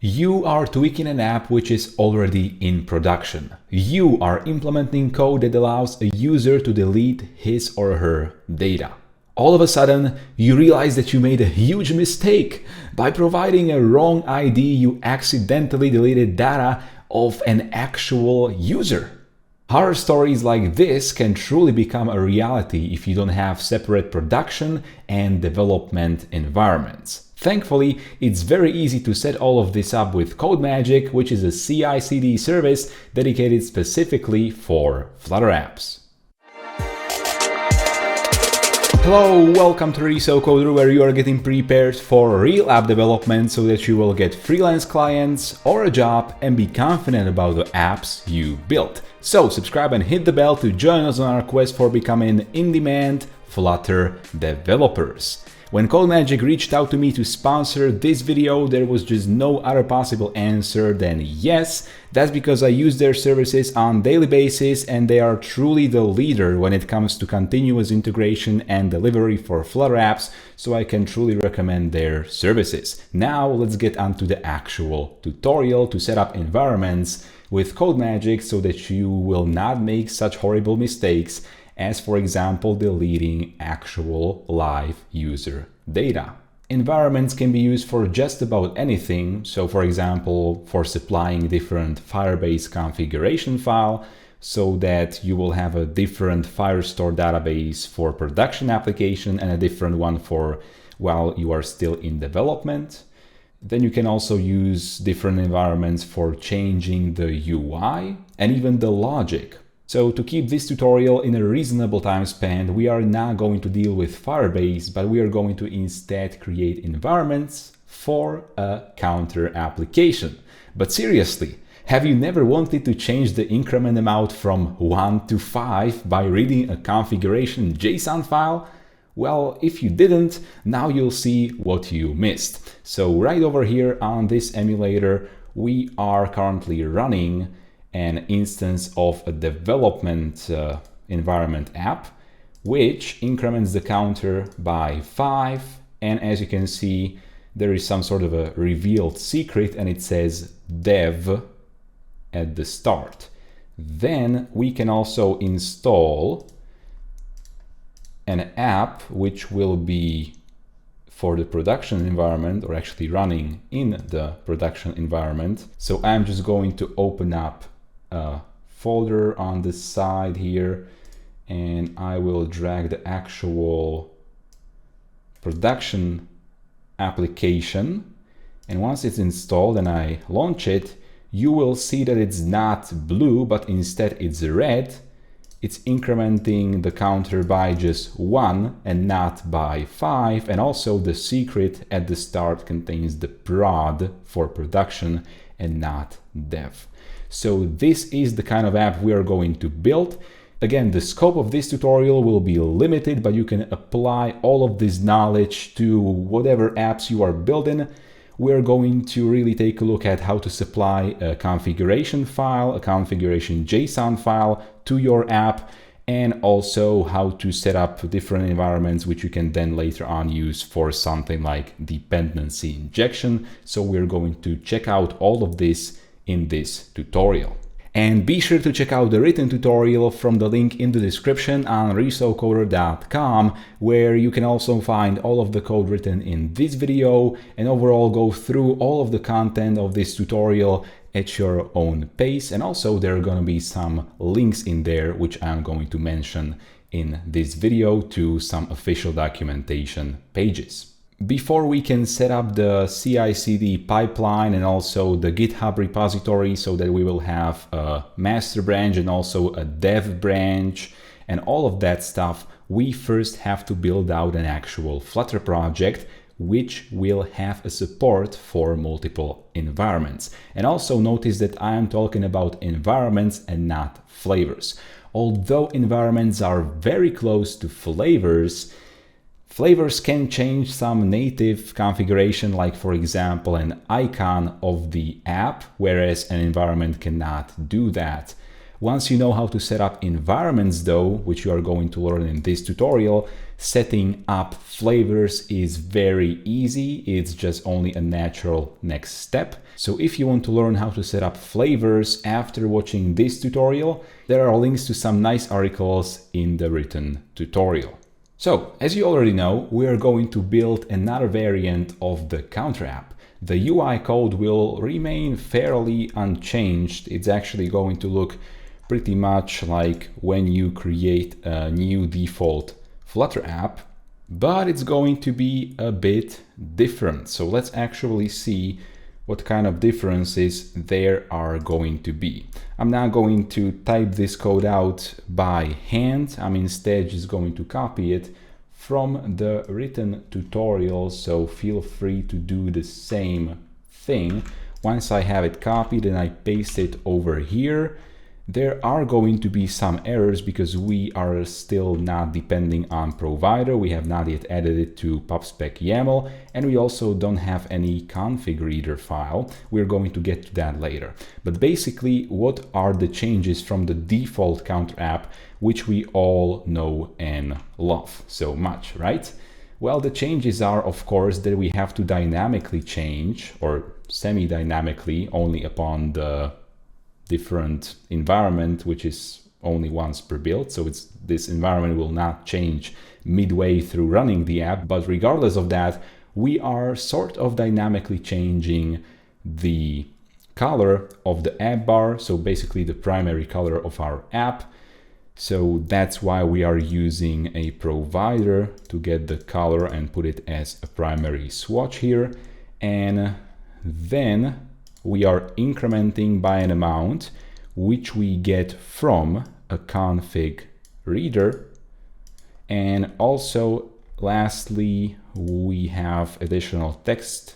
You are tweaking an app which is already in production. You are implementing code that allows a user to delete his or her data. All of a sudden, you realize that you made a huge mistake. By providing a wrong ID, you accidentally deleted data of an actual user. Horror stories like this can truly become a reality if you don't have separate production and development environments. Thankfully, it's very easy to set all of this up with Codemagic, which is a CI/CD service dedicated specifically for Flutter apps. Hello, welcome to Coder, where you are getting prepared for real app development so that you will get freelance clients or a job and be confident about the apps you built. So subscribe and hit the bell to join us on our quest for becoming in-demand Flutter developers. When Codemagic reached out to me to sponsor this video, there was just no other possible answer than yes. That's because I use their services on a daily basis and they are truly the leader when it comes to continuous integration and delivery for Flutter apps, so I can truly recommend their services. Now let's get on to the actual tutorial to set up environments with Codemagic so that you will not make such horrible mistakes as, for example, deleting actual live user data. Environments can be used for just about anything. So, for example, for supplying different Firebase configuration file so that you will have a different Firestore database for production application and a different one for while you are still in development. Then you can also use different environments for changing the UI and even the logic. So to keep this tutorial in a reasonable time span, we are not going to deal with Firebase, but we are going to instead create environments for a counter application. But seriously, have you never wanted to change the increment amount from 1 to 5 by reading a configuration JSON file? Well, if you didn't, now you'll see what you missed. So right over here on this emulator, we are currently running an instance of a development environment app, which increments the counter by 5. And as you can see, there is some sort of a revealed secret and it says dev at the start. Then we can also install an app which will be for the production environment, or actually running in the production environment. So I'm just going to open up a folder on the side here and I will drag the actual production application, and once it's installed and I launch it, you will see that it's not blue but instead it's red. It's incrementing the counter by just 1 and not by 5, and also the secret at the start contains the prod for production and not dev. So this is the kind of app we are going to build. Again, the scope of this tutorial will be limited, but you can apply all of this knowledge to whatever apps you are building. We're going to really take a look at how to supply a configuration file, a configuration JSON file to your app, and also how to set up different environments which you can then later on use for something like dependency injection. So we're going to check out all of this in this tutorial. And be sure to check out the written tutorial from the link in the description on resocoder.com, where you can also find all of the code written in this video and overall go through all of the content of this tutorial at your own pace. And also there are going to be some links in there which I'm going to mention in this video to some official documentation pages. Before we can set up the CI/CD pipeline and also the GitHub repository so that we will have a master branch and also a dev branch and all of that stuff, we first have to build out an actual Flutter project which will have a support for multiple environments. And also notice that I am talking about environments and not flavors. Although environments are very close to flavors, flavors can change some native configuration, like for example an icon of the app, whereas an environment cannot do that. Once you know how to set up environments though, which you are going to learn in this tutorial, setting up flavors is very easy. It's just only a natural next step. So if you want to learn how to set up flavors after watching this tutorial, there are links to some nice articles in the written tutorial. So, as you already know, we are going to build another variant of the counter app. The UI code will remain fairly unchanged. It's actually going to look pretty much like when you create a new default Flutter app, but it's going to be a bit different. So let's actually see what kind of differences there are going to be. I'm not going to type this code out by hand. I'm instead just going to copy it from the written tutorial, so feel free to do the same thing. Once I have it copied, then I paste it over here. There are going to be some errors because we are still not depending on provider. We have not yet added it to pubspec YAML, and we also don't have any config reader file. We're going to get to that later. But basically, what are the changes from the default counter app, which we all know and love so much, right? Well, the changes are, of course, that we have to dynamically change, or semi-dynamically, only upon the different environment, which is only once per build. So this environment will not change midway through running the app, but regardless of that, we are sort of dynamically changing the color of the app bar. So basically the primary color of our app. So that's why we are using a provider to get the color and put it as a primary swatch here. And then we are incrementing by an amount which we get from a config reader. And also, lastly, we have additional text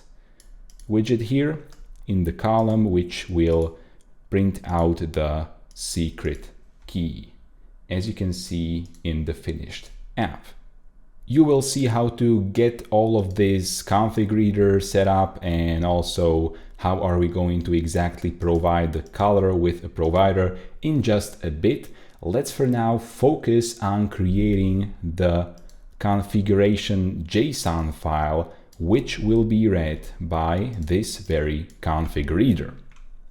widget here in the column, which will print out the secret key, as you can see in the finished app. You will see how to get all of this config reader set up, and also how are we going to exactly provide the color with a provider in just a bit. Let's for now focus on creating the configuration JSON file, which will be read by this very config reader.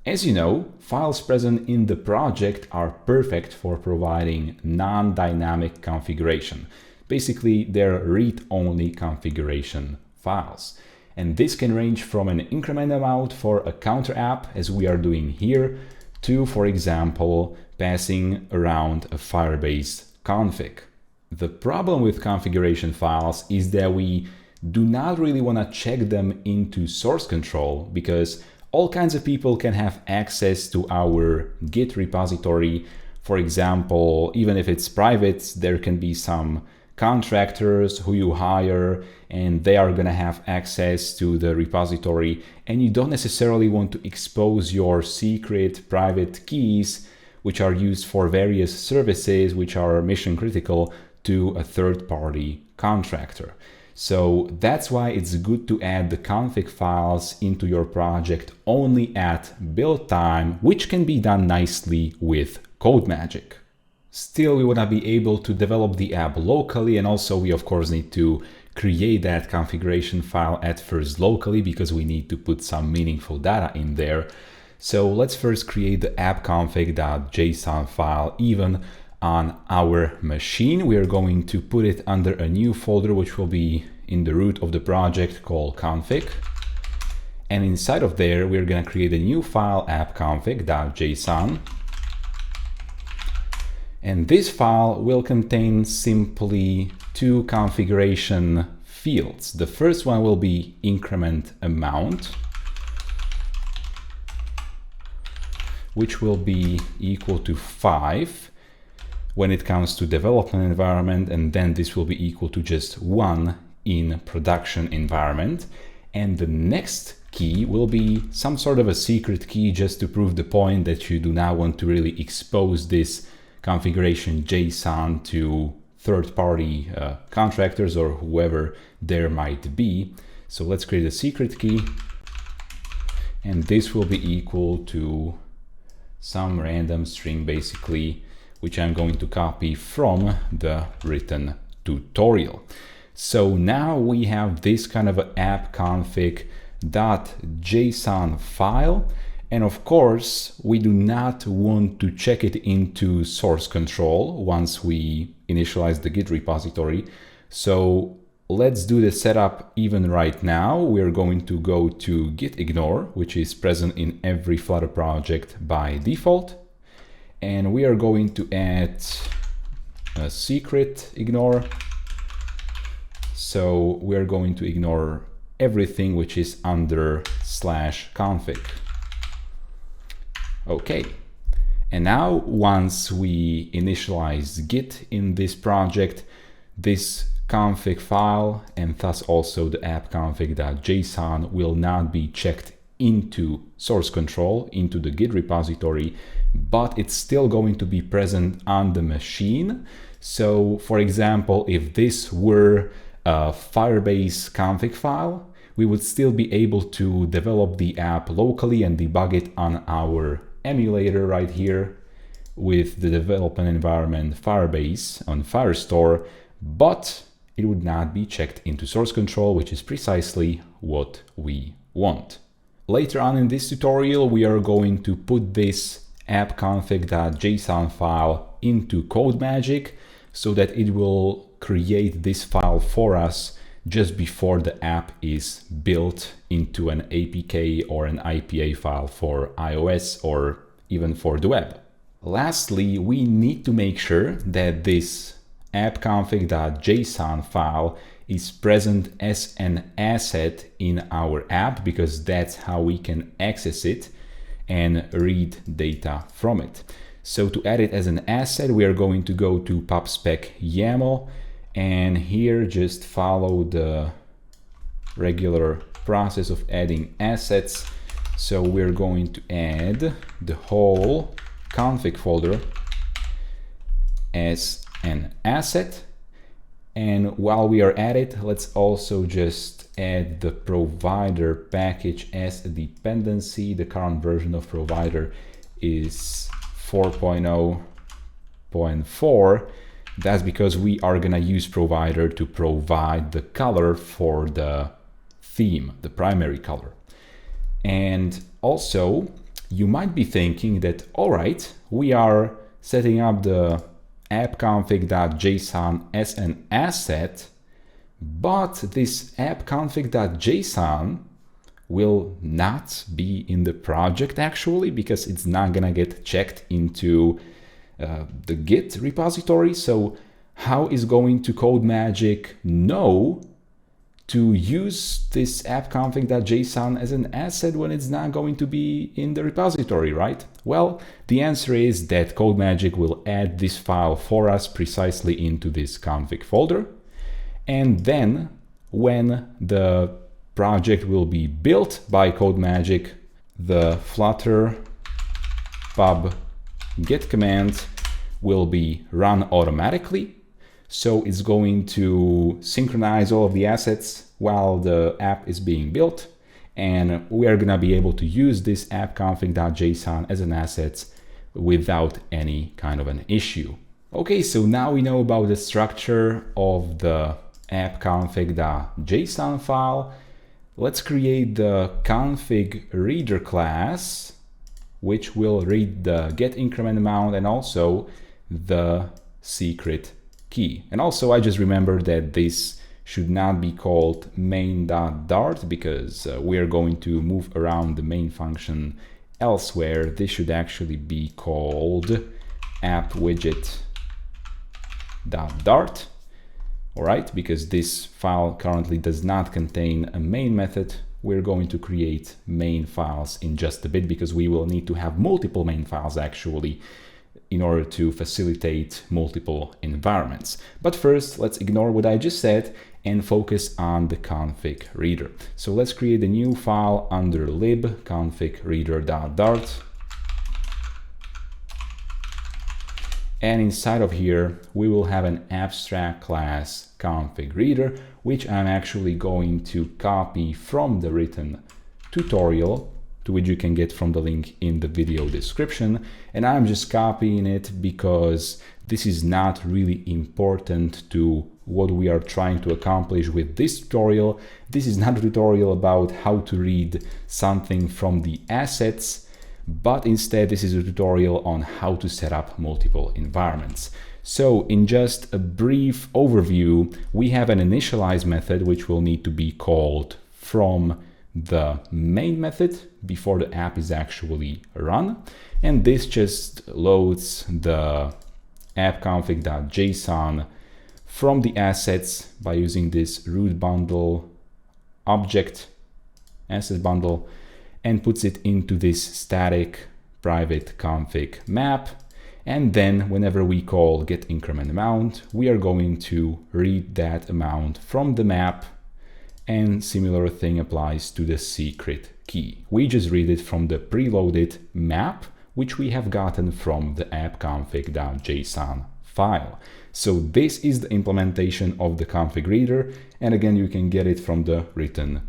As you know, files present in the project are perfect for providing non-dynamic configuration. Basically, they're read-only configuration files. And this can range from an increment amount for a counter app, as we are doing here, to, for example, passing around a Firebase config. The problem with configuration files is that we do not really want to check them into source control, because all kinds of people can have access to our Git repository. For example, even if it's private, there can be some contractors who you hire, and they are going to have access to the repository, and you don't necessarily want to expose your secret private keys, which are used for various services which are mission critical, to a third-party contractor. So that's why it's good to add the config files into your project only at build time, which can be done nicely with Codemagic. Still, we want to be able to develop the app locally, and also we of course need to create that configuration file at first locally, because we need to put some meaningful data in there. So let's first create the appconfig.json file even on our machine. We are going to put it under a new folder, which will be in the root of the project, called config. And inside of there, we're going to create a new file, appconfig.json. And this file will contain simply two configuration fields. The first one will be increment amount, which will be equal to 5 when it comes to development environment, and then this will be equal to just 1 in production environment. And the next key will be some sort of a secret key, just to prove the point that you do not want to really expose this configuration JSON to third-party contractors or whoever there might be. So let's create a secret key, and this will be equal to some random string basically, which I'm going to copy from the written tutorial. So now we have this kind of app config.json file. And of course, we do not want to check it into source control once we initialize the Git repository. So let's do the setup even right now. We're going to go to git ignore, which is present in every Flutter project by default. And we are going to add a secret ignore. So we're going to ignore everything which is under /config. Okay, and now once we initialize Git in this project, this config file and thus also the app config.json will not be checked into source control, into the Git repository, but it's still going to be present on the machine. So for example, if this were a Firebase config file, we would still be able to develop the app locally and debug it on our emulator right here with the development environment Firebase on Firestore, but it would not be checked into source control, which is precisely what we want. Later on in this tutorial, we are going to put this app config.json file into Codemagic so that it will create this file for us just before the app is built into an APK or an IPA file for iOS or even for the web. Lastly, we need to make sure that this app config.json file is present as an asset in our app, because that's how we can access it and read data from it. So to add it as an asset, we are going to go to pubspec YAML, and here just follow the regular process of adding assets. So we're going to add the whole config folder as an asset. And while we are at it, let's also just add the provider package as a dependency. The current version of provider is 4.0.4. That's because we are gonna use provider to provide the color for the theme, the primary color. And also, you might be thinking that, all right, we are setting up the app config.json as an asset, but this app config.json will not be in the project actually, because it's not gonna get checked into the Git repository. So how is going to Codemagic know to use this app config.json as an asset when it's not going to be in the repository, right? Well, the answer is that Codemagic will add this file for us precisely into this config folder. And then when the project will be built by Codemagic, the Flutter pub get command will be run automatically. So it's going to synchronize all of the assets while the app is being built. And we are going to be able to use this app config.json as an asset without any kind of an issue. Okay, so now we know about the structure of the app config.json file. Let's create the config reader class, which will read the get increment amount and also the secret key. And also I just remembered that this should not be called main.dart because we are going to move around the main function elsewhere. This should actually be called app widget.dart. All right, because this file currently does not contain a main method. We're going to create main files in just a bit because we will need to have multiple main files actually in order to facilitate multiple environments. But first, let's ignore what I just said and focus on the config reader. So let's create a new file under lib config reader.dart. And inside of here, we will have an abstract class config reader, which I'm actually going to copy from the written tutorial to which you can get from the link in the video description. And I'm just copying it because this is not really important to what we are trying to accomplish with this tutorial. This is not a tutorial about how to read something from the assets, but instead this is a tutorial on how to set up multiple environments. So in just a brief overview, we have an initialize method which will need to be called from the main method before the app is actually run. And this just loads the appconfig.json from the assets by using this root bundle object asset bundle and puts it into this static private config map. And then whenever we call get increment amount, we are going to read that amount from the map, and similar thing applies to the secret key. We just read it from the preloaded map, which we have gotten from the appconfig.json file. So this is the implementation of the config reader, and again you can get it from the written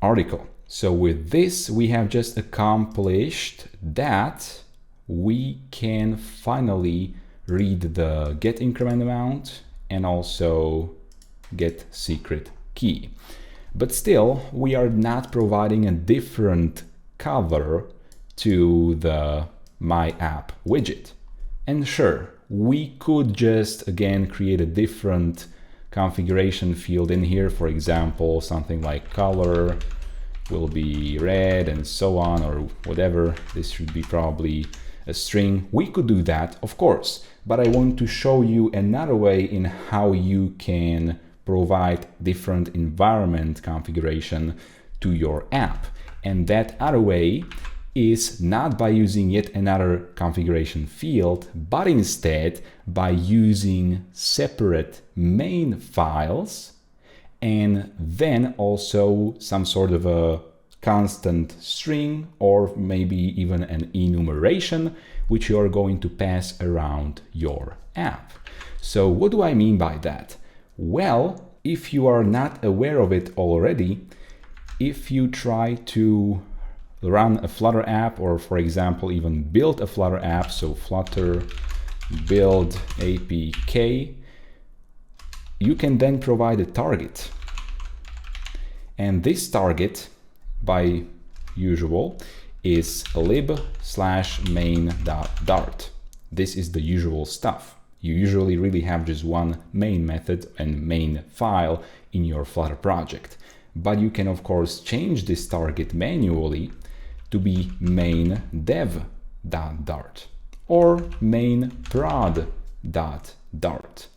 article. So with this we have just accomplished that we can finally read the get increment amount and also get secret key. But still, we are not providing a different color to the My App widget. And sure, we could just again create a different configuration field in here. For example, something like color will be red and so on, or whatever. This should be probably a string. We could do that, of course, but I want to show you another way in how you can provide different environment configuration to your app. And that other way is not by using yet another configuration field, but instead by using separate main files and then also some sort of a constant string or maybe even an enumeration which you are going to pass around your app. So what do I mean by that? Well, if you are not aware of it already, if you try to run a Flutter app, or for example even build a Flutter app, so Flutter build APK, you can then provide a target. And this target, by usual, is lib/main.dart. This is the usual stuff. You usually really have just one main method and main file in your Flutter project. But you can of course change this target manually to be main.dev.dart or main.prod.dart.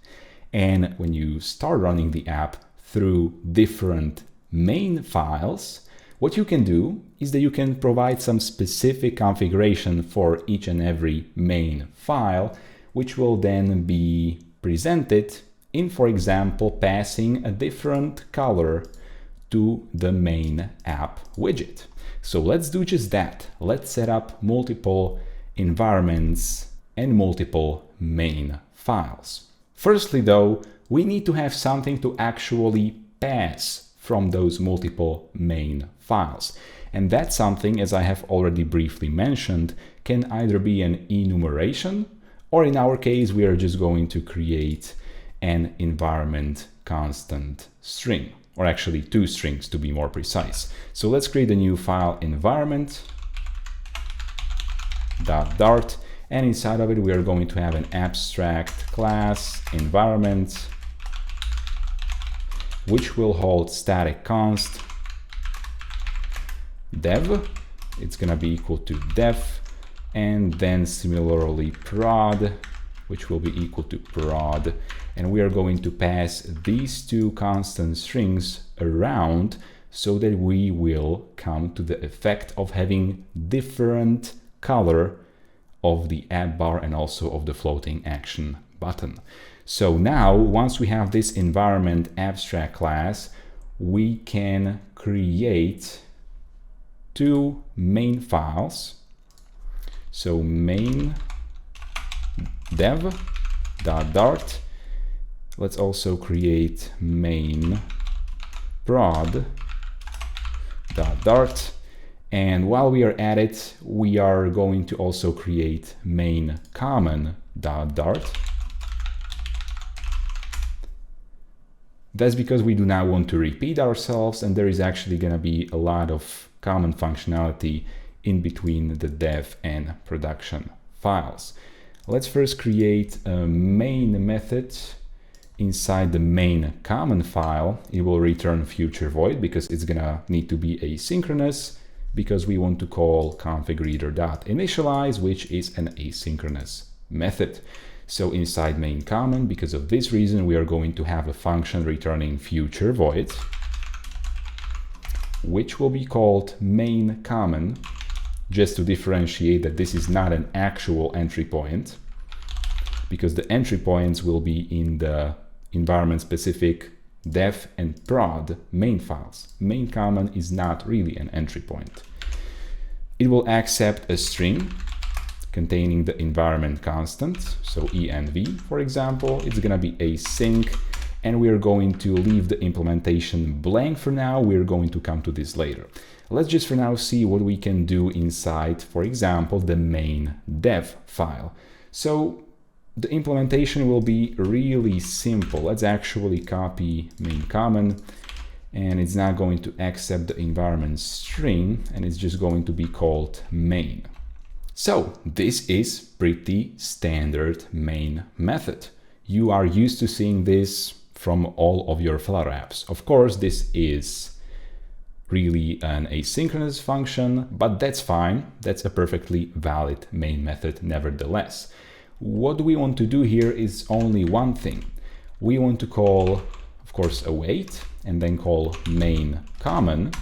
And when you start running the app through different main files, what you can do is that you can provide some specific configuration for each and every main file, which will then be presented in, for example, passing a different color to the main app widget. So let's do just that. Let's set up multiple environments and multiple main files. Firstly, though, we need to have something to actually pass from those multiple main files. And that something, as I have already briefly mentioned, can either be an enumeration, or in our case, we are just going to create an environment constant string, or actually two strings to be more precise. So let's create a new file, environment.dart, and inside of it we are going to have an abstract class environment, which will hold static const dev. It's gonna be equal to def, and then similarly prod, which will be equal to prod, and we are going to pass these two constant strings around so that we will come to the effect of having different color of the app bar and also of the floating action button. So now, once we have this environment abstract class, we can create two main files. So main dev.dart. Let's also create main prod.dart. And while we are at it, we are going to also create main common.dart. That's because we do not want to repeat ourselves, and there is actually going to be a lot of common functionality in between the dev and production files. Let's first create a main method. Inside the main common file, it will return future void because it's going to need to be asynchronous, because we want to call config_reader.initialize, which is an asynchronous method. So inside main common, because of this reason, we are going to have a function returning future void, which will be called main common, just to differentiate that this is not an actual entry point, because the entry points will be in the environment specific dev and prod main files. Main common is not really an entry point. It will accept a string containing the environment constant, so env, for example. It's going to be async, and we are going to leave the implementation blank for now. We're going to come to this later. Let's just for now see what we can do inside, for example, the main dev file. So the implementation will be really simple. Let's actually copy main common, and it's not going to accept the environment string, and it's just going to be called main. So this is pretty standard main method. You are used to seeing this from all of your Flutter apps. Of course, this is really an asynchronous function, but that's fine. That's a perfectly valid main method nevertheless. What we want to do here is only one thing. We want to call, of course, await, and then call main common.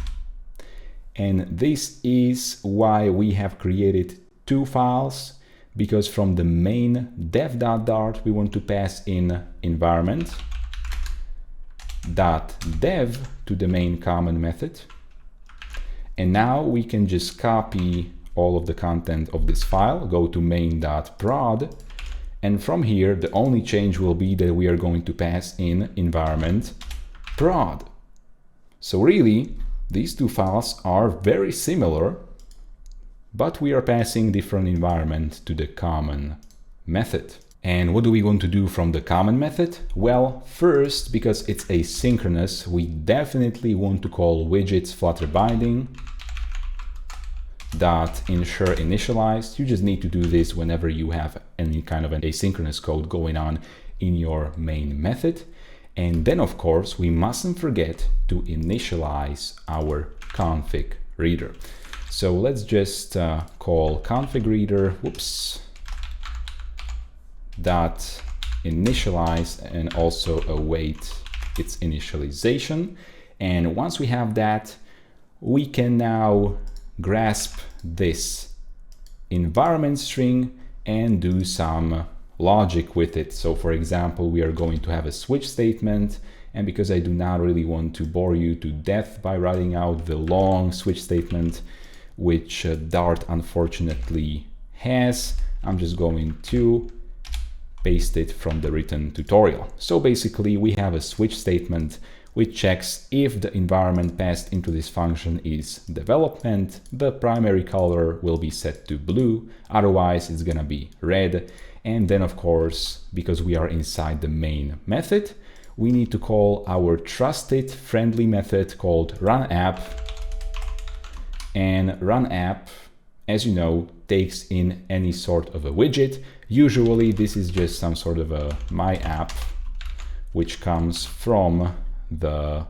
And this is why we have created two files, because from the main dev.dart we want to pass in environment.dev to the main common method. And now we can just copy all of the content of this file, go to main.prod, and from here the only change will be that we are going to pass in environment.prod. So really, these two files are very similar, but we are passing different environment to the common method. And what do we want to do from the common method? Well, first, because it's asynchronous, we definitely want to call widgets flutter binding .ensure initialized. You just need to do this whenever you have any kind of an asynchronous code going on in your main method. And then, of course, we mustn't forget to initialize our config reader. So let's just call config reader, dot initialize, and also await its initialization. And once we have that, we can now grasp this environment string and do some logic with it. So for example, we are going to have a switch statement, and because I do not really want to bore you to death by writing out the long switch statement, which Dart unfortunately has, I'm just going to paste it from the written tutorial. So basically we have a switch statement which checks if the environment passed into this function is development. The primary color will be set to blue, otherwise it's gonna be red. And then of course, because we are inside the main method, we need to call our trusted friendly method called runApp. And runApp, as you know, takes in any sort of a widget. Usually this is just some sort of a my app, which comes from the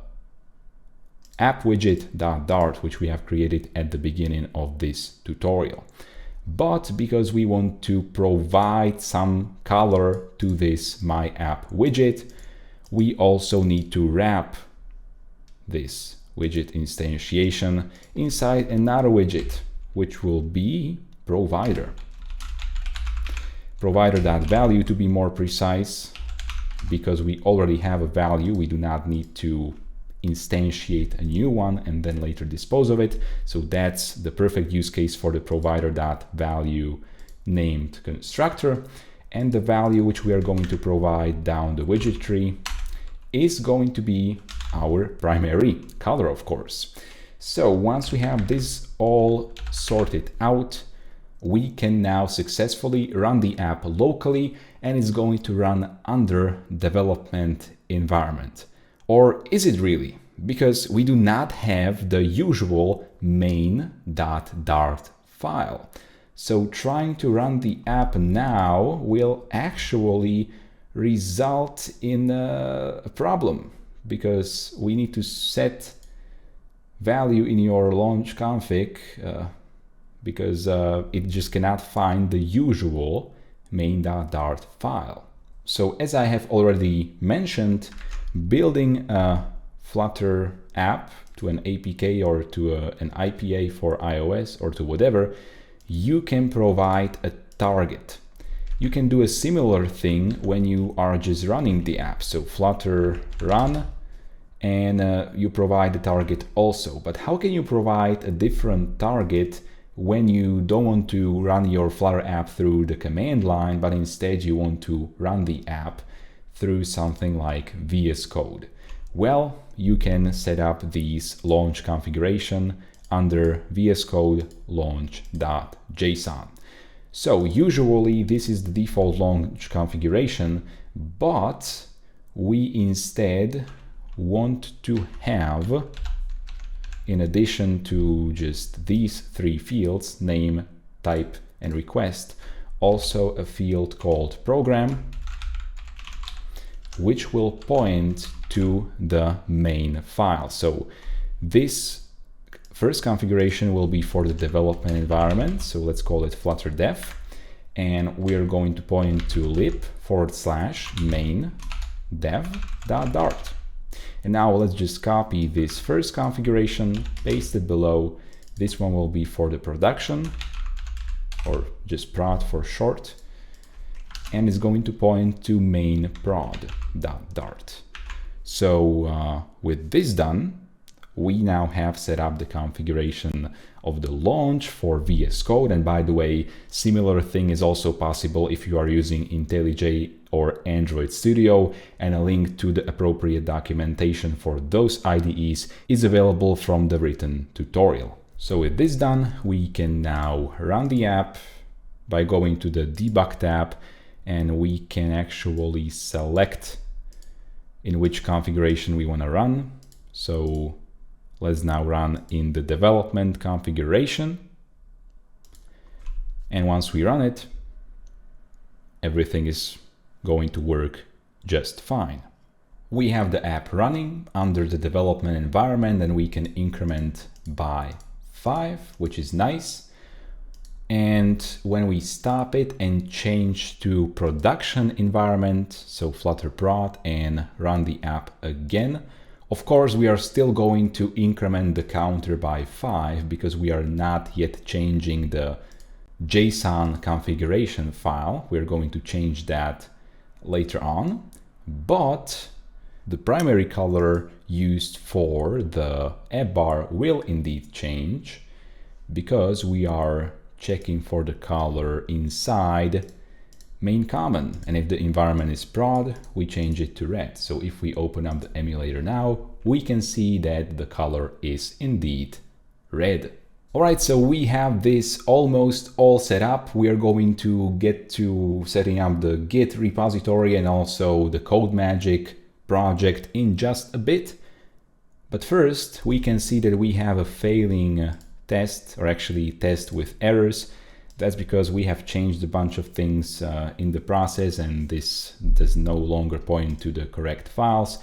app widget.dart, which we have created at the beginning of this tutorial. But because we want to provide some color to this my app widget, we also need to wrap this widget instantiation inside another widget, which will be provider. Provider.value, to be more precise, because we already have a value, we do not need to instantiate a new one and then later dispose of it. So that's the perfect use case for the provider.value named constructor. And the value which we are going to provide down the widget tree is going to be our primary color, of course. So once we have this all sorted out, we can now successfully run the app locally, and it's going to run under development environment. Or is it really? Because we do not have the usual main.dart file. So trying to run the app now will actually result in a problem, because we need to set value in your launch config because it just cannot find the usual main.dart file. So as I have already mentioned, building a Flutter app to an APK or to an IPA for iOS or to whatever, you can provide a target. You can do a similar thing when you are just running the app. So Flutter run, and you provide the target also. But how can you provide a different target when you don't want to run your Flutter app through the command line, but instead you want to run the app through something like VS Code? Well, you can set up these launch configuration under VS Code launch.json. So usually this is the default launch configuration, but we instead want to have, in addition to just these three fields, name, type, and request, also a field called program, which will point to the main file. So this first configuration will be for the development environment. So let's call it Flutter dev. And we're going to point to lib/main dev.dart. And now let's just copy this first configuration, paste it below. This one will be for the production, or just prod for short. And it's going to point to main prod.dart. So with this done, we now have set up the configuration of the launch for VS Code. And by the way, similar thing is also possible if you are using IntelliJ or Android Studio, and a link to the appropriate documentation for those IDEs is available from the written tutorial. So with this done, we can now run the app by going to the debug tab, and we can actually select in which configuration we want to run. So let's now run in the development configuration. And once we run it, everything is going to work just fine. We have the app running under the development environment, and we can increment by 5, which is nice. And when we stop it and change to production environment, so Flutter prod, and run the app again, of course, we are still going to increment the counter by 5 because we are not yet changing the JSON configuration file. We're going to change that later on, but the primary color used for the app bar will indeed change because we are checking for the color inside main common, and if the environment is prod, we change it to red. So if we open up the emulator now, we can see that the color is indeed red. All right, so we have this almost all set up. We are going to get to setting up the Git repository and also the Codemagic project in just a bit. But first, we can see that we have a failing test, or actually test with errors. That's because we have changed a bunch of things in the process, and this does no longer point to the correct files.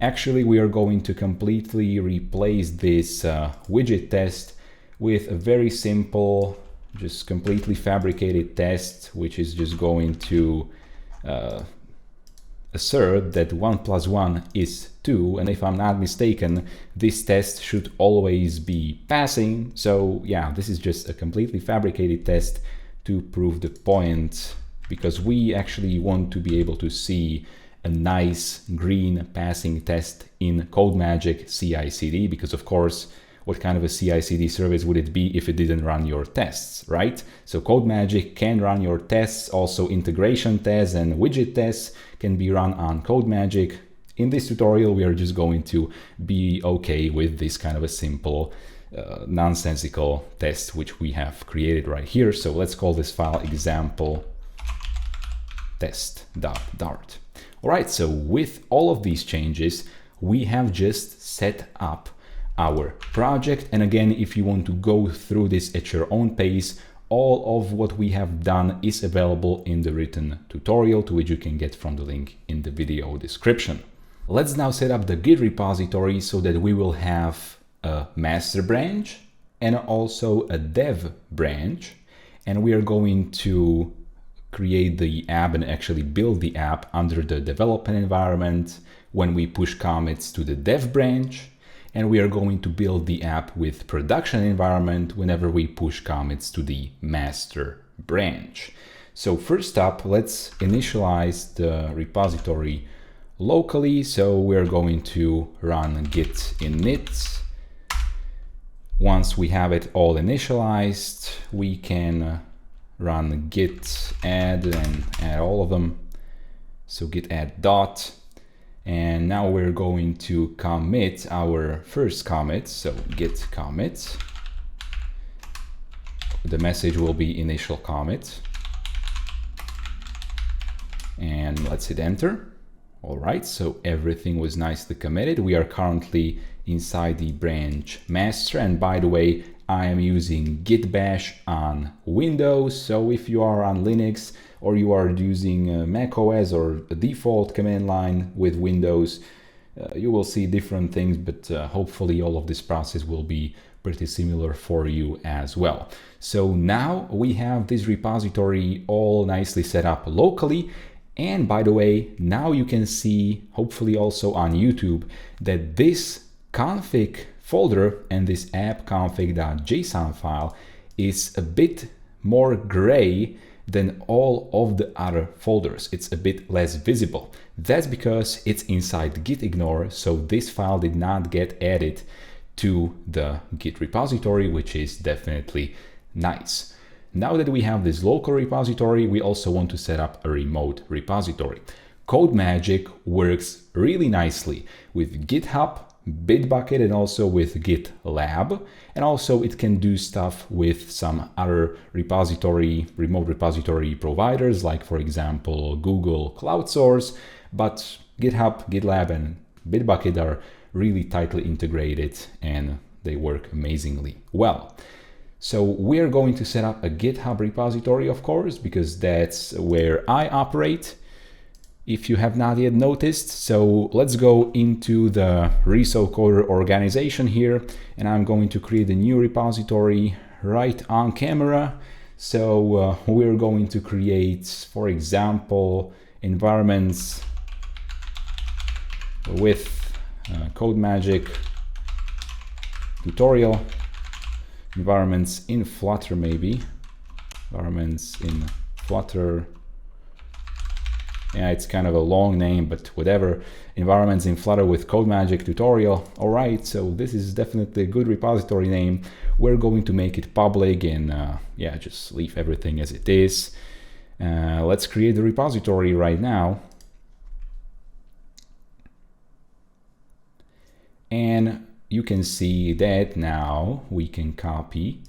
Actually, we are going to completely replace this widget test with a very simple, just completely fabricated test, which is just going to assert that 1 + 1 is 2, and if I'm not mistaken, this test should always be passing. So yeah, this is just a completely fabricated test to prove the point, because we actually want to be able to see a nice green passing test in Codemagic CI/CD, because of course, what kind of a CI/CD service would it be if it didn't run your tests, right? So Codemagic can run your tests, also integration tests and widget tests can be run on Codemagic. in this tutorial, we are just going to be okay with this kind of a simple nonsensical test which we have created right here. So let's call this file example test.dart. All right, so with all of these changes, we have just set up our project. And again, if you want to go through this at your own pace, all of what we have done is available in the written tutorial, to which you can get from the link in the video description. Let's now set up the Git repository so that we will have a master branch and also a dev branch. And we are going to create the app and actually build the app under the development environment when we push commits to the dev branch. And we are going to build the app with production environment whenever we push commits to the master branch. So first up, let's initialize the repository locally. So we're going to run git init. Once we have it all initialized, we can run git add and add all of them. So git add dot. And now we're going to commit our first commit. So git commit. The message will be initial commit. And let's hit enter. All right, so everything was nicely committed. We are currently inside the branch master. And by the way, I am using git bash on Windows. So if you are on Linux or you are using Mac OS or a default command line with Windows, you will see different things, but hopefully all of this process will be pretty similar for you as well. So now we have this repository all nicely set up locally. And by the way, now you can see, hopefully also on YouTube, that this config folder and this app.config.json file is a bit more gray than all of the other folders. It's a bit less visible. That's because it's inside git ignore, so this file did not get added to the Git repository, which is definitely nice. Now that we have this local repository, we also want to set up a remote repository. Codemagic works really nicely with GitHub, Bitbucket, and also with GitLab. And also it can do stuff with some other remote repository providers, like for example, Google Cloud Source. But GitHub, GitLab, and Bitbucket are really tightly integrated and they work amazingly well. So we're going to set up a GitHub repository, of course, because that's where I operate, if you have not yet noticed. So let's go into the ResoCoder organization here, and I'm going to create a new repository right on camera. So we're going to create, for example, environments with Codemagic tutorial, environments in Flutter, maybe environments in Flutter. Yeah, it's kind of a long name, but whatever. Environments in Flutter with Codemagic tutorial. All right, so this is definitely a good repository name. We're going to make it public and yeah, just leave everything as it is. Let's create the repository right now. And you can see that now we can copy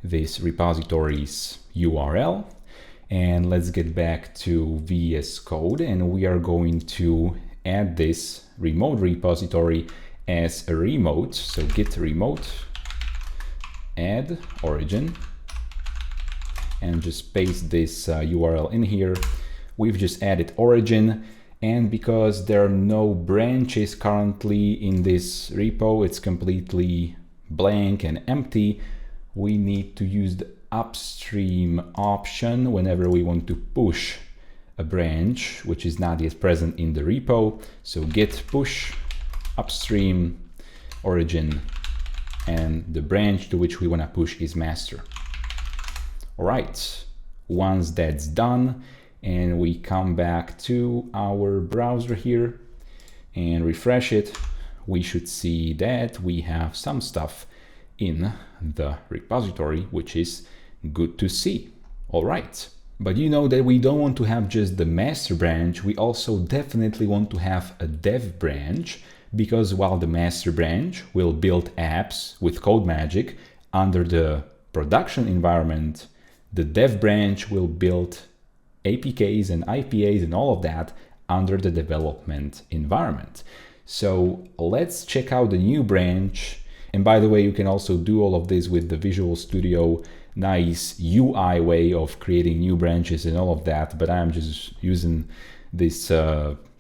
this repository's URL. And let's get back to VS Code, and we are going to add this remote repository as a remote. So git remote, add origin, and just paste this URL in here. We've just added origin, and because there are no branches currently in this repo, it's completely blank and empty, we need to use the upstream option whenever we want to push a branch which is not yet present in the repo. So git push upstream origin, and the branch to which we want to push is master. All right, once that's done and we come back to our browser here and refresh it, we should see that we have some stuff in the repository, which is good to see. All right, But you know that we don't want to have just the master branch, we also definitely want to have a dev branch, because while the master branch will build apps with Codemagic under the production environment, the dev branch will build APKs and IPAs and all of that under the development environment. So let's check out the new branch. And by the way, you can also do all of this with the Visual Studio nice UI way of creating new branches and all of that, but I'm just using this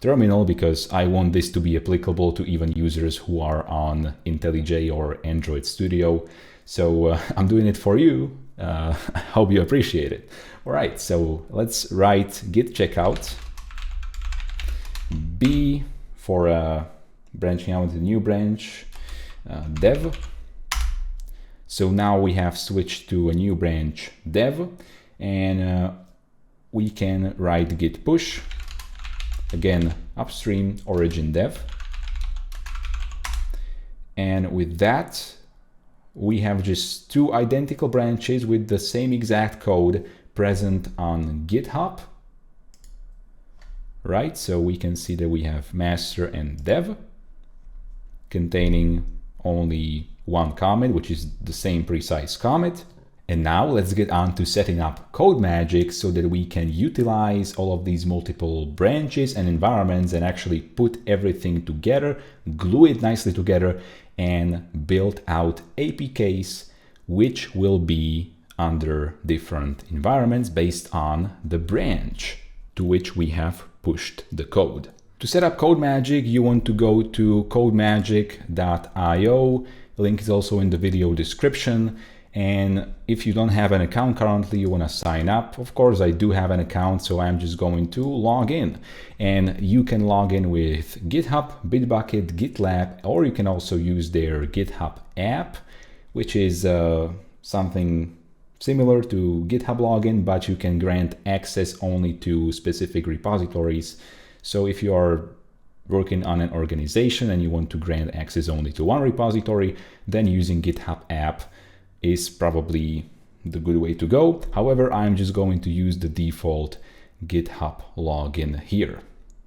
terminal because I want this to be applicable to even users who are on IntelliJ or Android Studio. So I'm doing it for you. I hope you appreciate it. All right, so let's write git checkout B for branching out the new branch, dev. So now we have switched to a new branch dev, and we can write git push, again upstream origin dev. And with that, we have just two identical branches with the same exact code present on GitHub, right? So we can see that we have master and dev containing only one commit, which is the same precise commit. And now let's get on to setting up Codemagic so that we can utilize all of these multiple branches and environments and actually put everything together, glue it nicely together, and build out APKs, which will be under different environments based on the branch to which we have pushed the code. To set up Codemagic, you want to go to codemagic.io. Link is also in the video description. And if you don't have an account currently, you want to sign up. Of course, I do have an account, so I'm just going to log in. And you can log in with GitHub, Bitbucket, GitLab, or you can also use their GitHub app, which is something similar to GitHub login, but you can grant access only to specific repositories. So if you are working on an organization and you want to grant access only to one repository, then using GitHub app is probably the good way to go. However, I'm just going to use the default GitHub login here.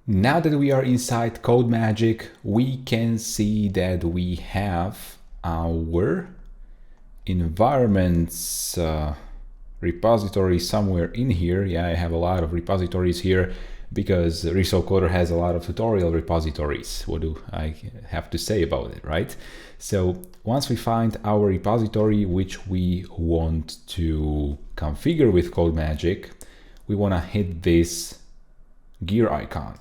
Now that we are inside Codemagic, we can see that we have our environments repository somewhere in here. Yeah, I have a lot of repositories here because ResoCoder has a lot of tutorial repositories. What do I have to say about it, right? So once we find our repository which we want to configure with Codemagic, we want to hit this gear icon.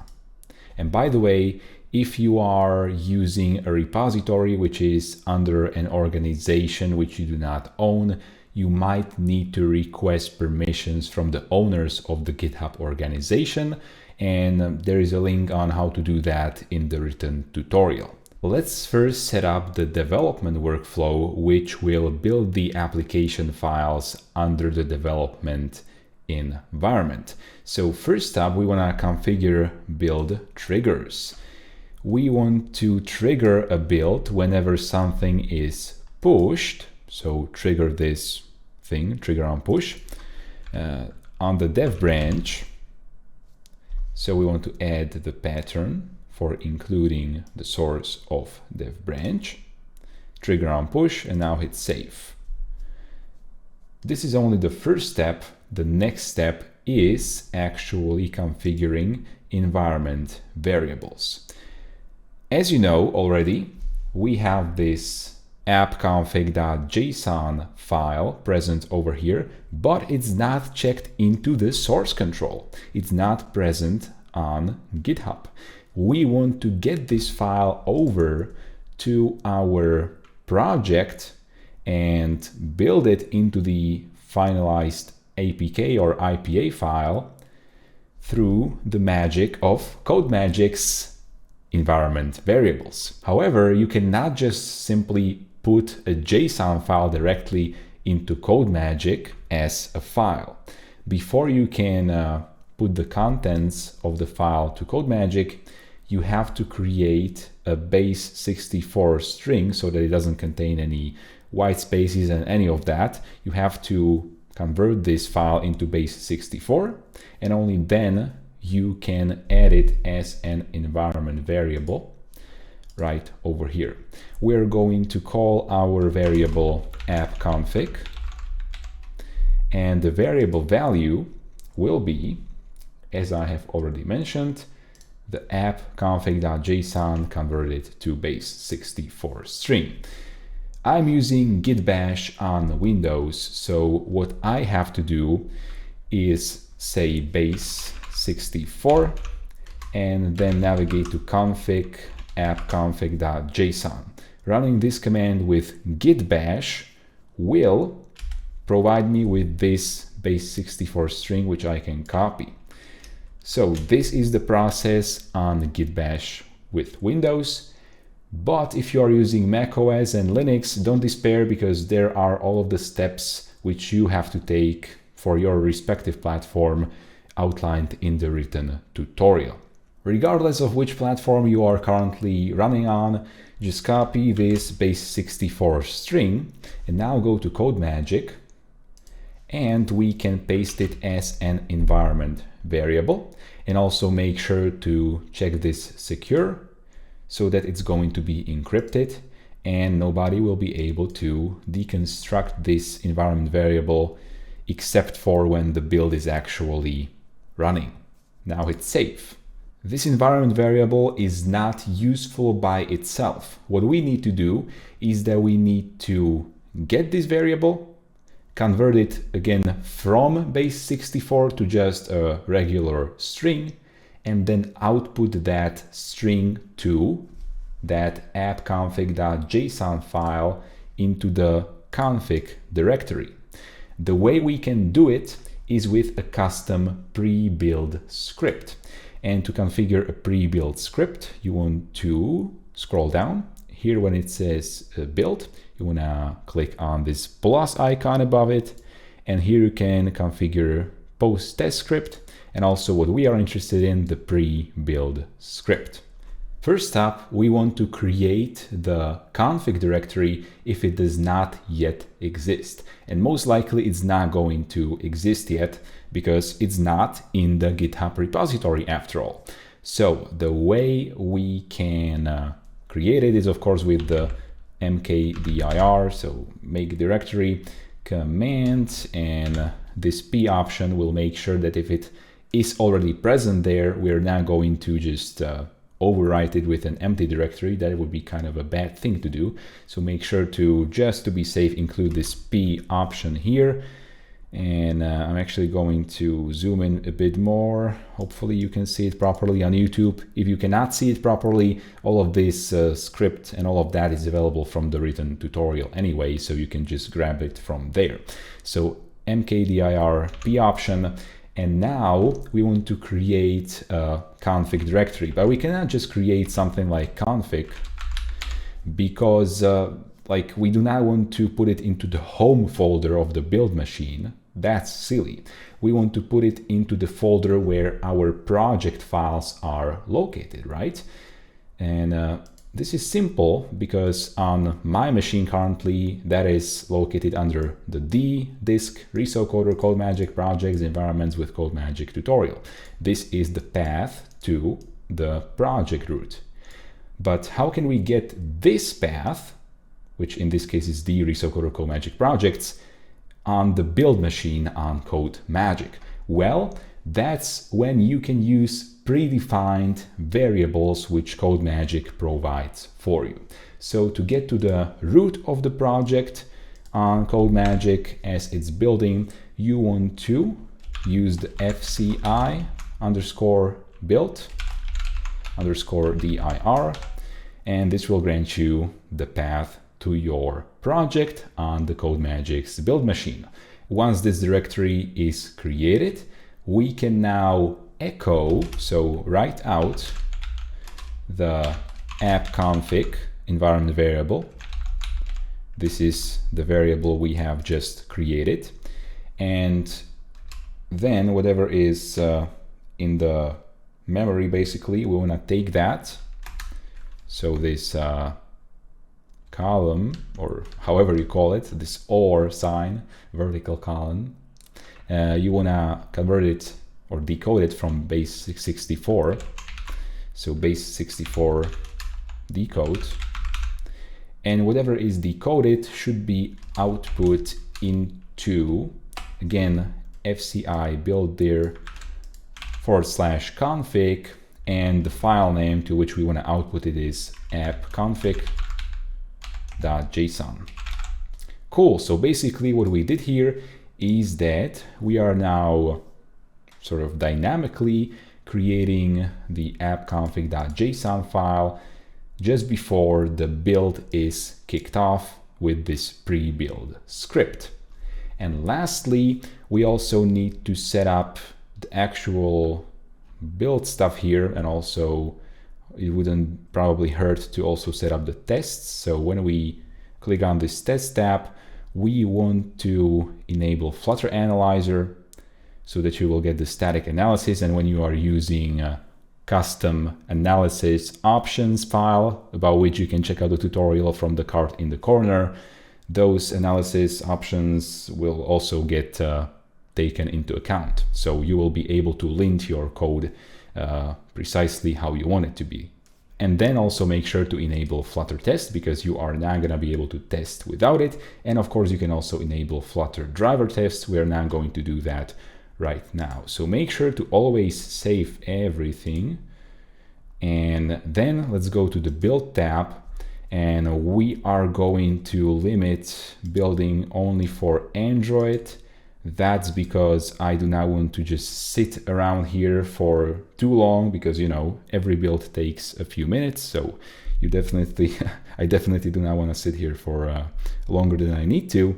And by the way, if you are using a repository which is under an organization which you do not own, you might need to request permissions from the owners of the GitHub organization, and there is a link on how to do that in the written tutorial. Let's first set up the development workflow, which will build the application files under the development environment. So first up, we want to configure build triggers. We want to trigger a build whenever something is pushed. So trigger this thing, trigger on push, on the dev branch. So we want to add the pattern for including the source of dev branch, trigger on push, and now hit save. This is only the first step. The next step is actually configuring environment variables. As you know already, we have this appconfig.json file present over here, but it's not checked into the source control. It's not present on GitHub. We want to get this file over to our project and build it into the finalized APK or IPA file through the magic of Codemagic's environment variables. However, you cannot just simply put a JSON file directly into Codemagic as a file. Before you can put the contents of the file to Codemagic, you have to create a base 64 string so that it doesn't contain any white spaces and any of that. You have to convert this file into base 64, and only then you can add it as an environment variable right over here. We're going to call our variable app_config, and the variable value will be, as I have already mentioned, the app_config.json converted to base 64 string. I'm using git bash on Windows, so what I have to do is say base 64 and then navigate to config app_config.json. Running this command with git bash will provide me with this base 64 string, which I can copy. So this is the process on git bash with Windows. But if you are using macOS and Linux, don't despair, because there are all of the steps which you have to take for your respective platform outlined in the written tutorial. Regardless of which platform you are currently running on, just copy this base 64 string and now go to Codemagic, and we can paste it as an environment variable, and also make sure to check this secure so that it's going to be encrypted and nobody will be able to deconstruct this environment variable except for when the build is actually running. Now it's safe. This environment variable is not useful by itself. What we need to do is that we need to get this variable, convert it again from base 64 to just a regular string, and then output that string to that app_config.json file into the config directory. The way we can do it is with a custom pre-build script. And to configure a pre-build script, you want to scroll down. Here when it says build, you want to click on this plus icon above it, and here you can configure post test script, and also what we are interested in, the pre-build script. First up, we want to create the config directory if it does not yet exist. And most likely it's not going to exist yet because it's not in the GitHub repository after all. So the way we can create it is of course with the mkdir, so make directory command, and this p option will make sure that if it is already present there, we're now going to just overwrite it with an empty directory. That would be kind of a bad thing to do. So make sure to, just to be safe, include this p option here. And I'm actually going to zoom in a bit more. Hopefully you can see it properly on YouTube. If you cannot see it properly, all of this script and all of that is available from the written tutorial anyway, so you can just grab it from there. So mkdir p option. And now we want to create a config directory, but we cannot just create something like config because like we do not want to put it into the home folder of the build machine. That's silly. We want to put it into the folder where our project files are located, right? And this is simple because on my machine currently that is located under the D disk, ResoCoder, Codemagic projects, environments with Codemagic tutorial. This is the path to the project root. But how can we get this path, which in this case is D, ResoCoder, Codemagic projects, on the build machine on Codemagic? Well, that's when you can use predefined variables which Codemagic provides for you. So to get to the root of the project on Codemagic as it's building, you want to use the fci _build _dir, and this will grant you the path to your project on the Codemagic's build machine. Once this directory is created, we can now echo, so write out the app_config environment variable. This is the variable we have just created, and then whatever is in the memory, basically we want to take that, so this column, or however you call it, this OR sign, vertical column, you want to convert it or decode it from base 64. So base 64 decode, and whatever is decoded should be output into, again, fci build dir /config, and the file name to which we want to output it is appconfig.json. Cool, so basically what we did here is that we are now sort of dynamically creating the appconfig.json file just before the build is kicked off with this pre-build script. And lastly, we also need to set up the actual build stuff here, and also it wouldn't probably hurt to also set up the tests. So when we click on this test tab, we want to enable Flutter Analyzer so that you will get the static analysis. And when you are using custom analysis options file, about which you can check out the tutorial from the card in the corner, those analysis options will also get taken into account. So you will be able to lint your code precisely how you want it to be. And then also make sure to enable Flutter test, because you are not going to be able to test without it. And of course, you can also enable Flutter driver tests. We're now going to do that right now. So make sure to always save everything. And then let's go to the build tab, and we are going to limit building only for Android. That's because I do not want to just sit around here for too long, because, you know, every build takes a few minutes. So you definitely, I definitely do not want to sit here for longer than I need to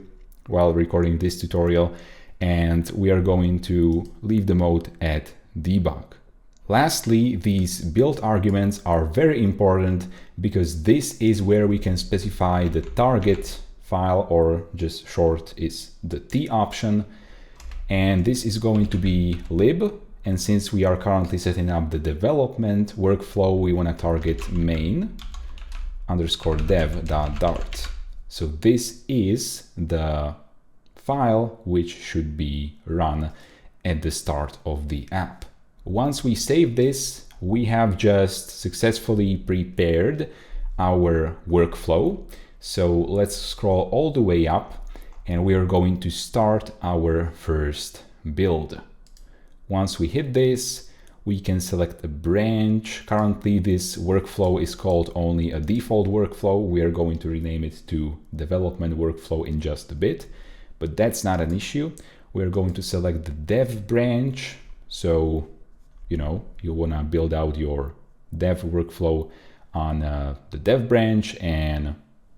while recording this tutorial. And we are going to leave the mode at debug. Lastly, these build arguments are very important, because this is where we can specify the target file, or just short is the T option. And this is going to be lib. And since we are currently setting up the development workflow, we want to target main_dev.dart. So this is the file which should be run at the start of the app. Once we save this, we have just successfully prepared our workflow. So let's scroll all the way up, and we are going to start our first build. Once we hit this, we can select a branch. Currently, this workflow is called only a default workflow. We are going to rename it to development workflow in just a bit, but that's not an issue. We're going to select the dev branch. So, you know, you want to build out your dev workflow on the dev branch, and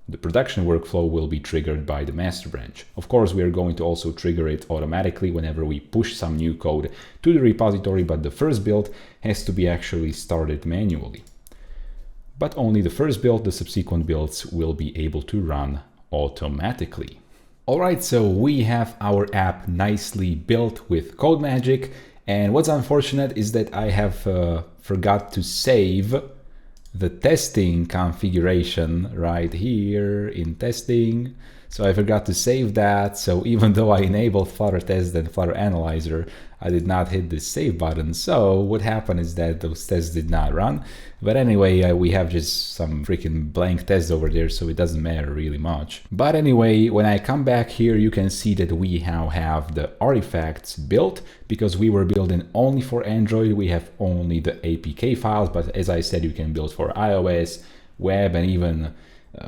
the production workflow will be triggered by the master branch. Of course, we are going to also trigger it automatically whenever we push some new code to the repository, but the first build has to be actually started manually. But only the first build, the subsequent builds will be able to run automatically. All right, so we have our app nicely built with Codemagic. And what's unfortunate is that I have forgot to save the testing configuration right here in testing. So I forgot to save that. So even though I enabled Flutter test and Flutter Analyzer, I did not hit the save button. So what happened is that those tests did not run. But anyway, we have just some freaking blank tests over there, so it doesn't matter really much. But anyway, when I come back here, you can see that we now have the artifacts built, because we were building only for Android. We have only the APK files, but as I said, you can build for iOS, web, and even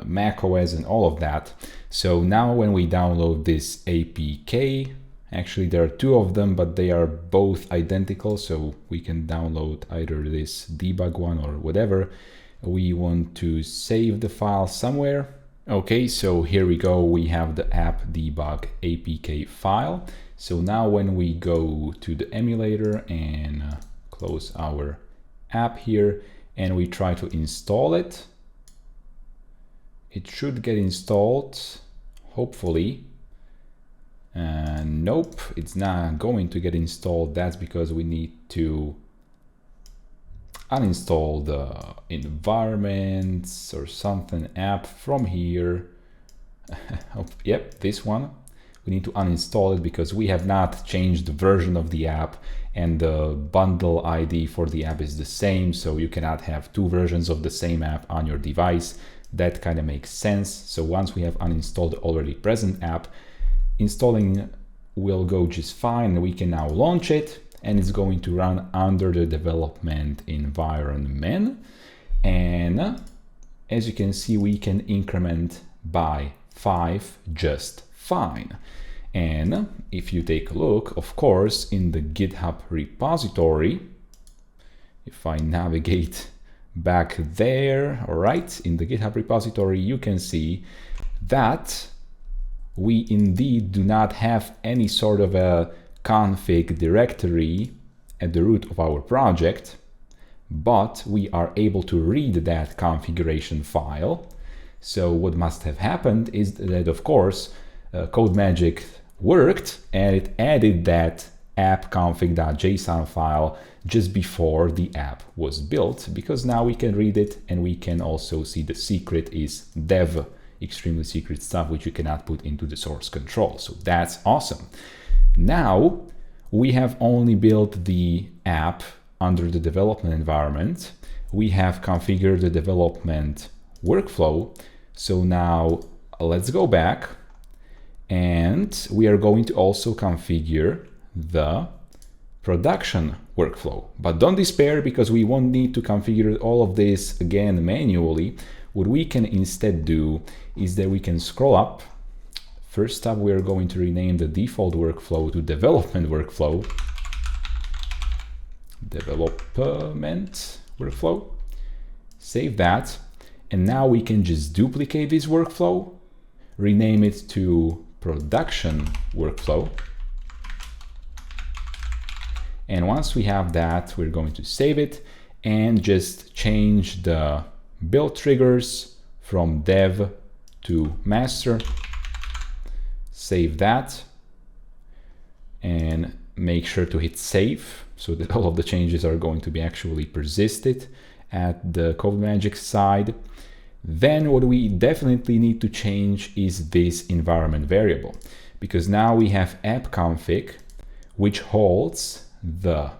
Mac OS and all of that. So now when we download this APK, actually there are two of them, but they are both identical. So we can download either this debug one or whatever. We want to save the file somewhere. Okay, so here we go. We have the app debug APK file. So now when we go to the emulator and close our app here and we try to install it, it should get installed, hopefully. Nope, it's not going to get installed. That's because we need to uninstall the environments or something app from here. Yep, this one. We need to uninstall it because we have not changed the version of the app, and the bundle ID for the app is the same, so you cannot have two versions of the same app on your device. That kind of makes sense. So once we have uninstalled the already present app, installing will go just fine. We can now launch it, and it's going to run under the development environment. And as you can see, we can increment by 5 just fine. And if you take a look, of course, in the GitHub repository, if I navigate back there, all right, in the GitHub repository, you can see that we indeed do not have any sort of a config directory at the root of our project, but we are able to read that configuration file. So what must have happened is that, of course, Codemagic worked and it added that app.config.json file just before the app was built, because now we can read it and we can also see the secret is dev, extremely secret stuff which you cannot put into the source control. So that's awesome. Now we have only built the app under the development environment. We have configured the development workflow. So now let's go back, and we are going to also configure the production workflow. But don't despair, because we won't need to configure all of this again manually. What we can instead do is that we can scroll up. First up, we are going to rename the default workflow to development workflow. Development workflow. Save that. And now we can just duplicate this workflow, rename it to production workflow. And once we have that, we're going to save it and just change the build triggers from dev to master. Save that and make sure to hit save so that all of the changes are going to be actually persisted at the Codemagic side. Then what we definitely need to change is this environment variable, because now we have app config, which holds the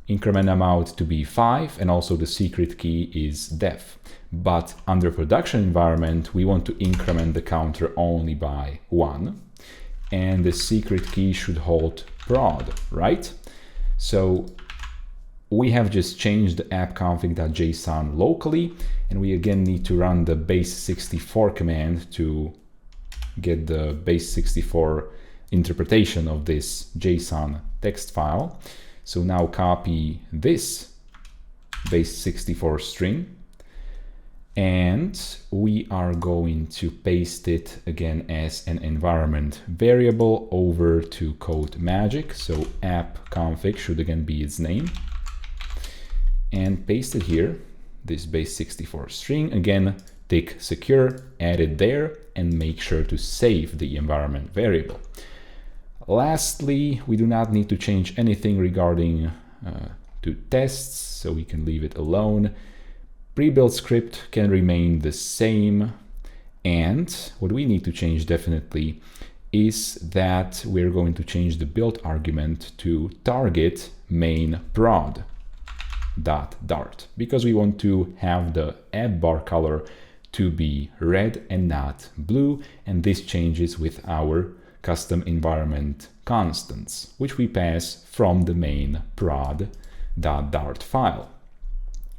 increment amount to be 5, and also the secret key is dev. But under production environment, we want to increment the counter only by 1, and the secret key should hold prod, right? So we have just changed the app.config.json locally, and we again need to run the base64 command to get the base64 interpretation of this JSON text file. So now copy this base64 string, and we are going to paste it again as an environment variable over to Codemagic. So app config should again be its name, and paste it here, this base64 string. Again, tick secure, add it there, and make sure to save the environment variable. Lastly, we do not need to change anything regarding to tests, so we can leave it alone. Pre-built script can remain the same, and what we need to change definitely is that we're going to change the build argument to target main.dart, because we want to have the app bar color to be red and not blue, and this changes with our custom environment constants, which we pass from the main prod.dart file.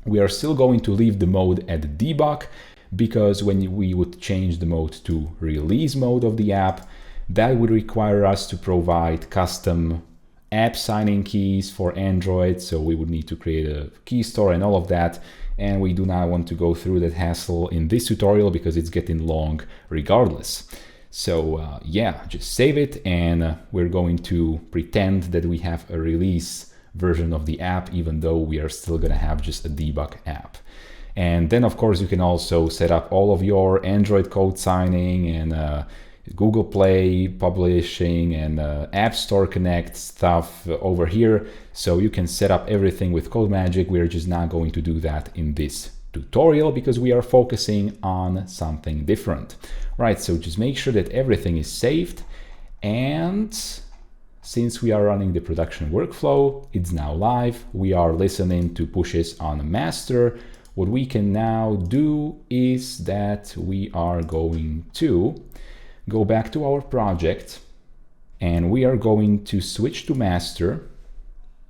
We are still going to leave the mode at debug, because when we would change the mode to release mode of the app, that would require us to provide custom app signing keys for Android. So we would need to create a key store and all of that. And we do not want to go through that hassle in this tutorial because it's getting long regardless. So yeah, just save it, and we're going to pretend that we have a release version of the app, even though we are still going to have just a debug app. And then of course you can also set up all of your Android code signing and Google Play publishing and App Store Connect stuff over here. So you can set up everything with Codemagic. We're just not going to do that in this tutorial because we are focusing on something different. Right, so just make sure that everything is saved, and since we are running the production workflow, it's now live. We are listening to pushes on master. What we can now do is that we are going to go back to our project and we are going to switch to master.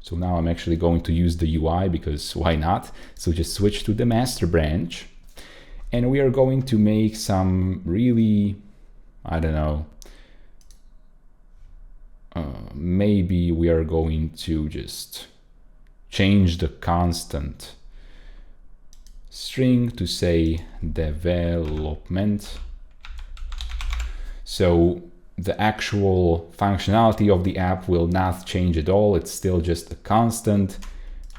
So now I'm actually going to use the UI because why not? So just switch to the master branch and we are going to make some really, I don't know, maybe we are going to just change the constant string to say development. So the actual functionality of the app will not change at all. It's still just a constant,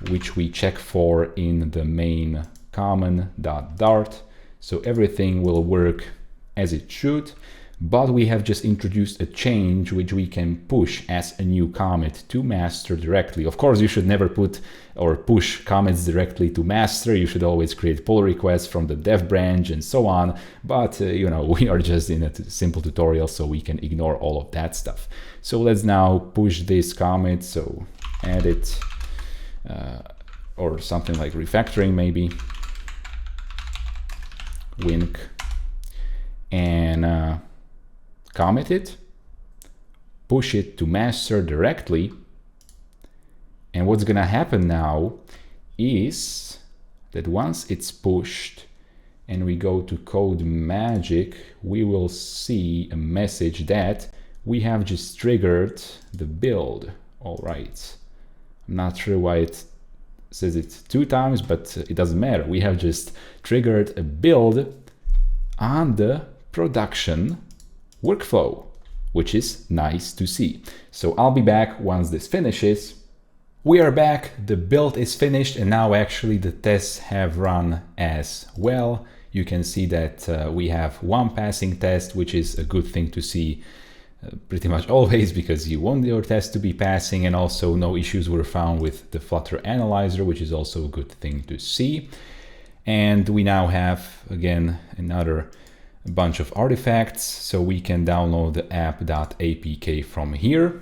which we check for in the main common.dart. So everything will work as it should. But we have just introduced a change which we can push as a new commit to master directly. Of course, you should never put or push commits directly to master. You should always create pull requests from the dev branch and so on. But you know, we are just in a simple tutorial, so we can ignore all of that stuff. So let's now push this commit. So edit or something like refactoring maybe. Wink and commit it, push it to master directly, and what's gonna happen now is that once it's pushed and we go to Codemagic, we will see a message that we have just triggered the build. All right, I'm not sure why it says it 2 times, but it doesn't matter. We have just triggered a build on the production workflow, which is nice to see. So I'll be back once this finishes. We are back, the build is finished, and now actually the tests have run as well. You can see that we have 1 passing test, which is a good thing to see pretty much always, because you want your test to be passing, and also no issues were found with the Flutter analyzer, which is also a good thing to see. And we now have again another bunch of artifacts, so we can download the app.apk from here.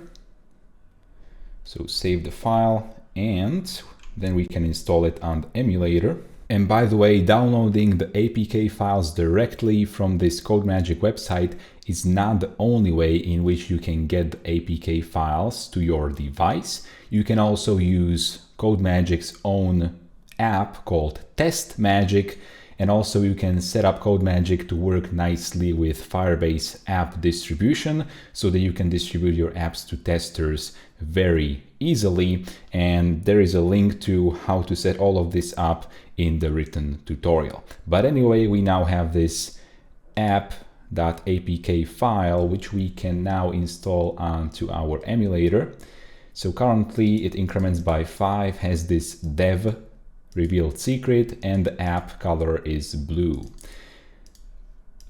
So save the file and then we can install it on the emulator. And by the way, downloading the APK files directly from this Codemagic website is not the only way in which you can get the APK files to your device. You can also use Codemagic's own app called Testmagic, and also you can set up Codemagic to work nicely with Firebase app distribution so that you can distribute your apps to testers very easily. And there is a link to how to set all of this up in the written tutorial. But anyway, we now have this app.apk file, which we can now install onto our emulator. So currently it increments by 5, has this dev revealed secret, and the app color is blue.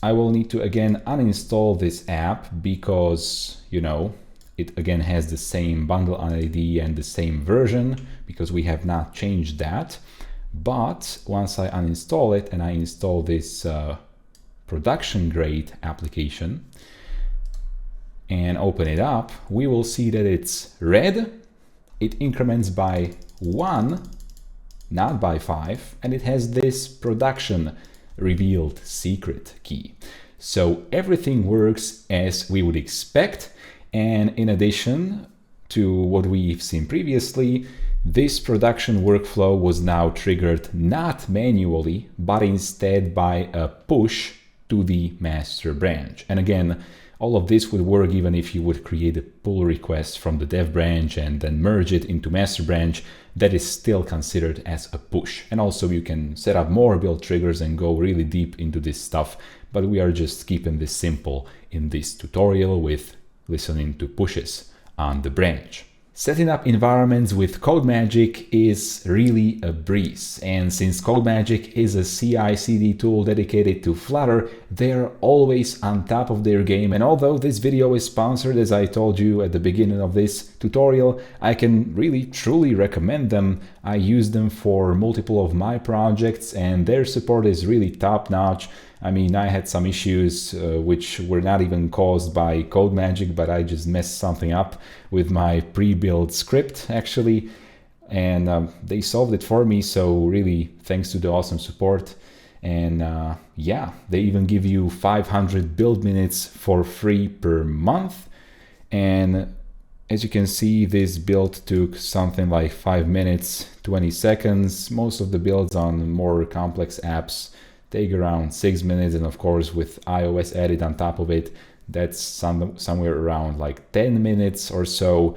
I will need to again uninstall this app because, you know, it again has the same bundle ID and the same version, because we have not changed that. But once I uninstall it and I install this production grade application and open it up, we will see that it's red. It increments by 1, not by 5, and it has this production revealed secret key. So everything works as we would expect. And in addition to what we've seen previously, this production workflow was now triggered not manually, but instead by a push to the master branch. And again, all of this would work even if you would create a pull request from the dev branch and then merge it into master branch. That is still considered as a push. And also you can set up more build triggers and go really deep into this stuff, but we are just keeping this simple in this tutorial with listening to pushes on the branch. Setting up environments with Codemagic is really a breeze, and since Codemagic is a CI/CD tool dedicated to Flutter, they're always on top of their game. And although this video is sponsored, as I told you at the beginning of this tutorial, I can really truly recommend them. I use them for multiple of my projects and their support is really top-notch. I mean, I had some issues which were not even caused by Codemagic, but I just messed something up with my pre-built script actually, and they solved it for me. So really, thanks to the awesome support. And yeah, they even give you 500 build minutes for free per month. And as you can see, this build took something like 5 minutes, 20 seconds. Most of the builds on more complex apps take around 6 minutes, and of course with iOS added on top of it, that's somewhere around like 10 minutes or so.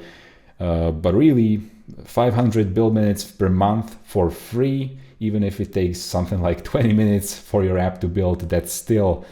But really, 500 build minutes per month for free, even if it takes something like 20 minutes for your app to build, that's still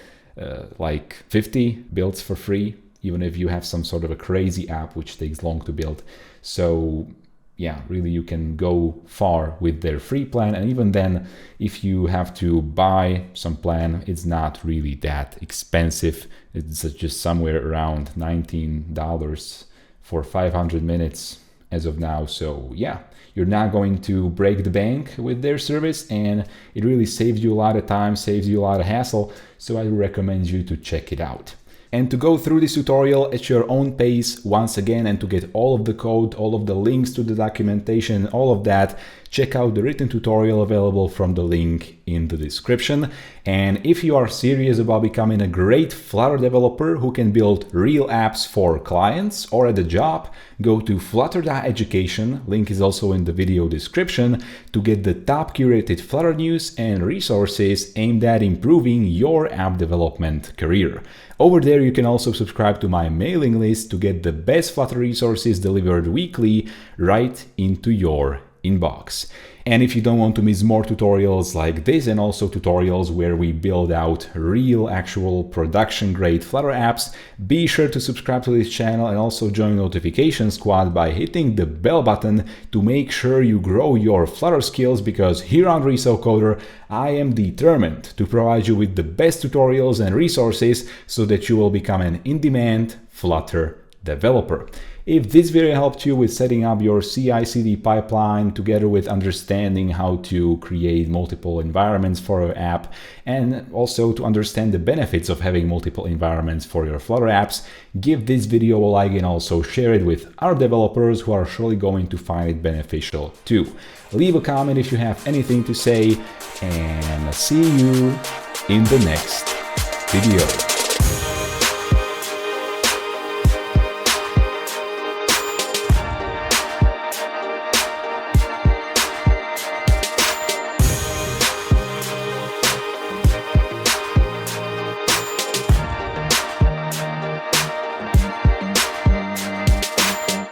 like 50 builds for free, even if you have some sort of a crazy app which takes long to build. So yeah, really you can go far with their free plan. And even then, if you have to buy some plan, it's not really that expensive. It's just somewhere around $19 for 500 minutes as of now. So yeah, you're not going to break the bank with their service, and it really saves you a lot of time, saves you a lot of hassle. So I recommend you to check it out. And to go through this tutorial at your own pace once again, and to get all of the code, all of the links to the documentation, all of that, check out the written tutorial available from the link in the description. And if you are serious about becoming a great Flutter developer who can build real apps for clients or at a job, go to flutter.education, link is also in the video description, to get the top curated Flutter news and resources aimed at improving your app development career. Over there you can also subscribe to my mailing list to get the best Flutter resources delivered weekly right into your inbox. And if you don't want to miss more tutorials like this, and also tutorials where we build out real actual production grade Flutter apps, be sure to subscribe to this channel and also join Notification Squad by hitting the bell button to make sure you grow your Flutter skills, because here on ResoCoder I am determined to provide you with the best tutorials and resources so that you will become an in-demand Flutter developer. If this video helped you with setting up your CI/CD pipeline, together with understanding how to create multiple environments for your app, and also to understand the benefits of having multiple environments for your Flutter apps, give this video a like and also share it with other developers who are surely going to find it beneficial too. Leave a comment if you have anything to say, and see you in the next video.